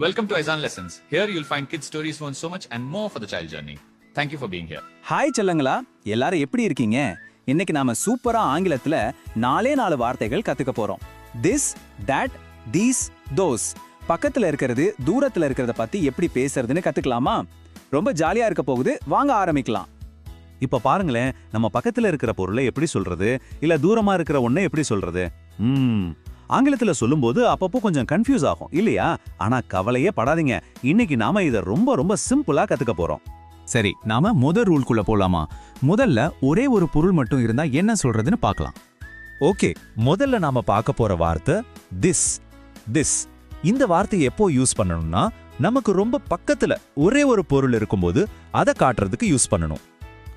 Welcome to Aizan Lessons. Here you'll find kids stories from so much and more for the child journey. Thank you for being here. Hi செல்லங்களா, எல்லாரும் எப்படி இருக்கீங்க? இன்னைக்கு நாம சூப்பரா ஆங்கிலத்துல நாலு வார்த்தைகள் கத்துக்க போறோம். This, that, these, those. பக்கத்துல இருக்கிறது தூரத்துல இருக்கிறத பத்தி எப்படி பேசுறதுன்னு கத்துக்கலாமா? ரொம்ப ஜாலியா இருக்க போகுது, வாங்க ஆரம்பிக்கலாம். இப்ப பாருங்களேன், நம்ம பக்கத்துல இருக்கிற பொருளை எப்படி சொல்றது, இல்ல தூரமா இருக்கிற ஒண்ணை எப்படி சொல்றது? ஆங்கிலத்துல சொல்லும்போது அப்பப்போ கொஞ்சம் கன்ஃபியூஸ் ஆகும் இல்லையா? ஆனா கவலையே படாதீங்க, இன்னைக்கு நாம இத ரொம்ப ரொம்ப சிம்பிளா கத்துக்க போறோம். சரி, நாம முதல் ரூல்குள்ள போலாமா? முதல்ல ஒரே ஒரு பொருள் மட்டும் இருந்தா என்ன சொல்றதுன்னு பார்க்கலாம். ஓகே, முதல்ல நாம பார்க்க போற வார்த்தை திஸ். திஸ் இந்த வார்த்தையை எப்போ யூஸ் பண்ணணும்னா, நமக்கு ரொம்ப பக்கத்துல ஒரே ஒரு பொருள் இருக்கும்போது அதை காட்டுறதுக்கு யூஸ் பண்ணணும்.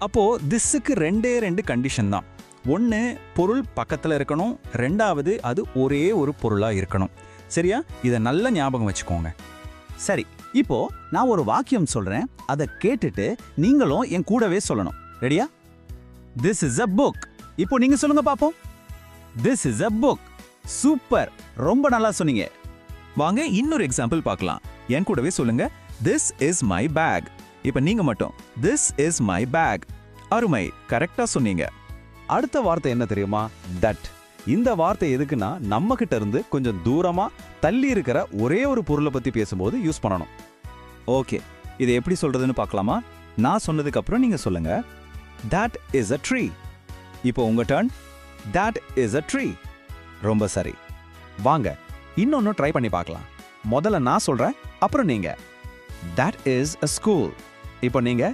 அப்போ திஸ்ஸுக்கு ரெண்டு கண்டிஷன் தான். ஒன்று, பொருள் பக்கத்தில் இருக்கணும். ரெண்டாவது, அது ஒரே ஒரு பொருளாக இருக்கணும். சரியா? இதை நல்ல ஞாபகம் வச்சுக்கோங்க. சரி, இப்போ நான் ஒரு வாக்கியம் சொல்றேன், அதை கேட்டுட்டு நீங்களும் என் கூடவே சொல்லணும். ரெடியா? This is a book. இப்போ நீங்க சொல்லுங்க பாப்போம். This is a book. Super, ரொம்ப நல்லா சொன்னீங்க. வாங்க இன்னொரு எக்ஸாம்பிள் பார்க்கலாம். என் கூடவே சொல்லுங்க, திஸ் இஸ் மை பேக். இப்போ நீங்க மட்டும் திஸ் இஸ் மை பேக். அருமை, கரெக்டா சொன்னீங்க. அடுத்த வார்த்தை என்ன தெரியுமா? தட். இந்த வார்த்தை எதுக்குன்னா, நம்ம கிட்ட இருந்து கொஞ்சம் தூரமா தள்ளி இருக்கிற ஒரே ஒரு பொருளை பத்தி பேசும்போது யூஸ் பண்ணணும். ஓகே, இதை எப்படி சொல்றதுன்னு பார்க்கலாமா? நான் சொன்னதுக்கு அப்புறம் நீங்க சொல்லுங்க. that is a tree. இப்போ உங்க turn. that is a tree. ரொம்ப சரி. வாங்க இன்னொன்னு ட்ரை பண்ணி பார்க்கலாம். முதல்ல நான் சொல்றேன், அப்புறம் நீங்க. that is a school. இப்போ நீங்க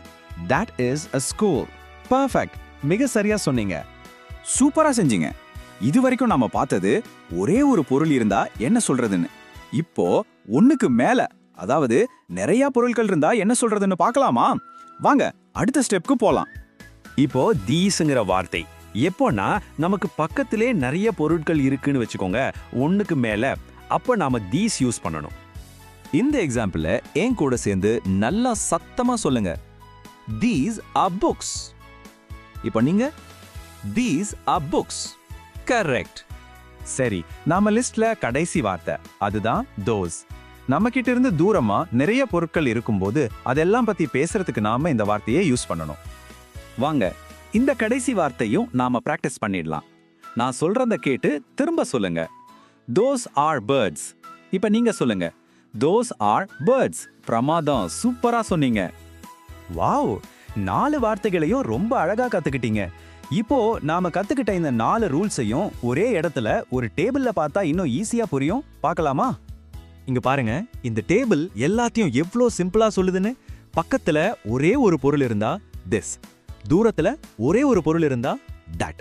that is a school. Perfect, மிக சரியா சொன்னீங்க. சூப்பரா செஞ்சீங்க. இது வரைக்கும் நாம பார்த்தது ஒரே ஒரு பொருள் இருந்தா என்ன சொல்றதுன்னு. இப்போ ஒண்ணுக்கு மேல, அதாவது நிறைய பொருட்கள் இருந்தா என்ன சொல்றதுன்னு பார்க்கலாமா? வாங்க அடுத்த ஸ்டெப்க்கு போலாம். இப்போ தீஸ்ங்கிற வார்த்தை எப்போனா, நமக்கு பக்கத்திலே நிறைய பொருட்கள் இருக்குன்னு வச்சுக்கோங்க, ஒண்ணுக்கு மேல, அப்ப நாம தீஸ் யூஸ் பண்ணணும். இந்த எக்ஸாம்பிள என் கூட சேர்ந்து நல்லா சத்தமா சொல்லுங்க. These are books. இப்போ நீங்க these are books. கரெக்ட். சரி, நாம லிஸ்ட்ல கடைசி வார்த்தை அதுதான் those. நம்ம கிட்ட இருந்து தூரமா நிறைய பொருட்கள் இருக்கும்போது அதெல்லாம் பத்தி பேசுறதுக்கு நாம இந்த வார்த்தையை யூஸ் பண்ணணும். வாங்க இந்த கடைசி வார்த்தையும் நாம பிராக்டிஸ் பண்ணிடலாம். நான் சொல்றத கேட்டு திரும்ப சொல்லுங்க. those are birds. இப்போ நீங்க சொல்லுங்க. those are birds. பிரமாதம், சூப்பரா சொன்னீங்க. வாவ், 4 வார்த்தைகளையும் ரொம்ப அழகா கத்துக்கிட்டீங்க. இப்போ நாம கத்துக்கிட்ட இந்த 4 ரூல்ஸையும் ஒரே இடத்துல ஒரு டேபிள்ல பார்த்தா இன்னும் ஈஸியா புரியும். பார்க்கலாமா? இங்க பாருங்க, இந்த டேபிள் எல்லாத்தையும் எவ்வளோ சிம்பிளா சொல்லுதுன்னு. பக்கத்துல ஒரே ஒரு பொருள் இருந்தா this, தூரத்துல ஒரே ஒரு பொருள் இருந்தா that.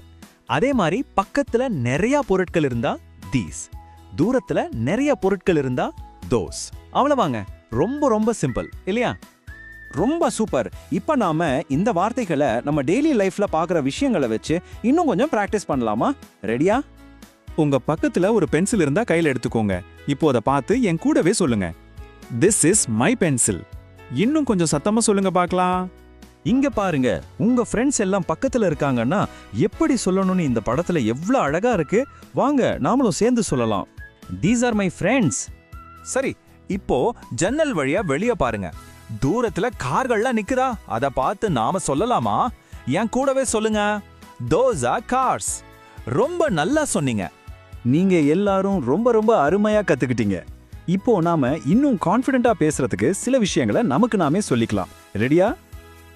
அதே மாதிரி பக்கத்துல நிறைய பொருட்கள் இருந்தா these, தூரத்துல நிறைய பொருட்கள் இருந்தா those. அவ்வளவாங்க, ரொம்ப ரொம்ப சிம்பிள் இல்லையா? ரொம்ப சூப்பர். இப்போ நாம இந்த வார்த்தைகளை நம்ம டெய்லி லைஃப்ல பார்க்குற விஷயங்களை வச்சு இன்னும் கொஞ்சம் பிராக்டிஸ் பண்ணலாமா? ரெடியா? உங்க பக்கத்துல ஒரு பென்சில் இருந்தா கையில எடுத்துக்கோங்க. இப்போ அதை பார்த்து என் கூடவே சொல்லுங்க. This is my pencil. இன்னும் கொஞ்சம் சத்தமா சொல்லுங்க பார்க்கலாம். இங்க பாருங்க, உங்க ஃப்ரெண்ட்ஸ் எல்லாம் பக்கத்துல இருக்காங்கன்னா எப்படி சொல்லணும்னு இந்த படத்துல எவ்வளவு அழகா இருக்கு. வாங்க நாமளும் சேர்ந்து சொல்லலாம். These are my friends. சரி, இப்போ ஜன்னல் வழியா வெளியே பாருங்க. தூரத்துல கார்கள்லாம் நிக்குதா? அத பார்த்து நாம சொல்லலாமா? என் கூடவே சொல்லுங்க. those are cars. ரொம்ப நல்லா சொன்னீங்க. நீங்க எல்லாரும் ரொம்ப ரொம்ப அருமையா கத்துக்கிட்டீங்க. இப்போ நாம இன்னும் கான்ஃபிடென்ட்டா பேசுறதுக்கு சில விஷயங்களை நமக்கு நாமே சொல்லிக்கலாம். ரெடியா?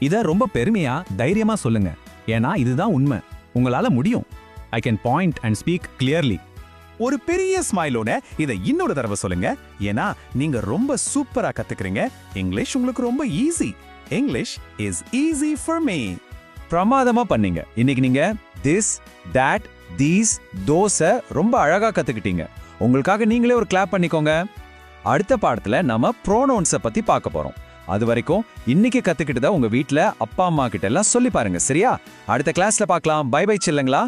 இத ரொம்ப பெருமையா தைரியமா சொல்லுங்க, ஏன்னா இதுதான் உண்மை. உங்களால முடியும். I can point and speak clearly. ஒரு பெரிய ஸ்மைலோட இதை இன்னொரு தடவை சொல்லுங்க, ஏன்னா நீங்க ரொம்ப சூப்பரா கத்துக்கிறீங்க. இங்கிலீஷ் உங்களுக்கு ரொம்ப easy. English is easy for me. பிரமாதமா பண்ணீங்க. இன்னைக்கு நீங்க திஸ், that, these, those ரொம்ப அழகா கத்துக்கிட்டீங்க. உங்களுக்காக நீங்களே ஒரு கிளாப் பண்ணிக்கோங்க. அடுத்த பாடத்துல நாம ப்ரோனவுன்ஸை பத்தி பார்க்க போறோம். அது வரைக்கும் இன்னைக்கு கத்துக்கிட்டத உங்க வீட்ல அப்பா அம்மா கிட்ட எல்லாம் சொல்லி பாருங்க. சரியா? அடுத்த கிளாஸ்ல பார்க்கலாம். Bye bye செல்லுங்களா.